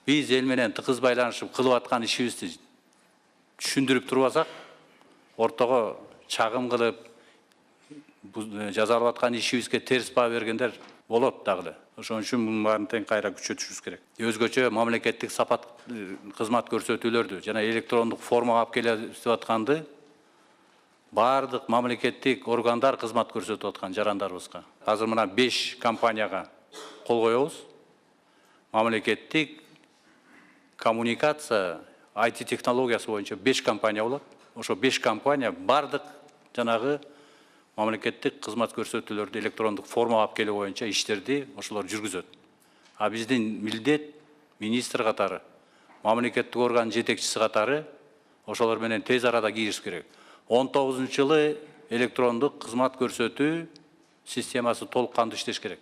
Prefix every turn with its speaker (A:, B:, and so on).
A: Биз эл менен тыгыз байланышып кылып аткан ишибизди түшүндүрүп турбасак, ортого чагым кылып, жазалып аткан ишибизге терс баа бергендер болот дагы эле. Ошон үчүн мунун баарын тең кайра күчөтүшүбүз керек. Өзгөчө мамлекеттик сапат кызмат көрсөтүүлөрдү жана электрондук формага алып келип атканды баардык мамлекеттик органдар кызмат көрсөтүп аткан жарандарыбызга. Азыр мына 5 компанияга кол коебуз. Мамлекеттик коммуникация, IT технологиясы боюнча 5 компания болот. Ошо 5 компания бардык жанагы мамлекеттик кызмат көрсөтүүлөрдү электрондук формага алып келүү боюнча иштерди ошолор жүргүзөт. А биздин милдет министр катары, мамлекеттик орган жетекчиси катары ошолор менен тез арада киришип керек. 19-жылы электрондук кызмат көрсөтүү системасы толук кандуу иштеш керек.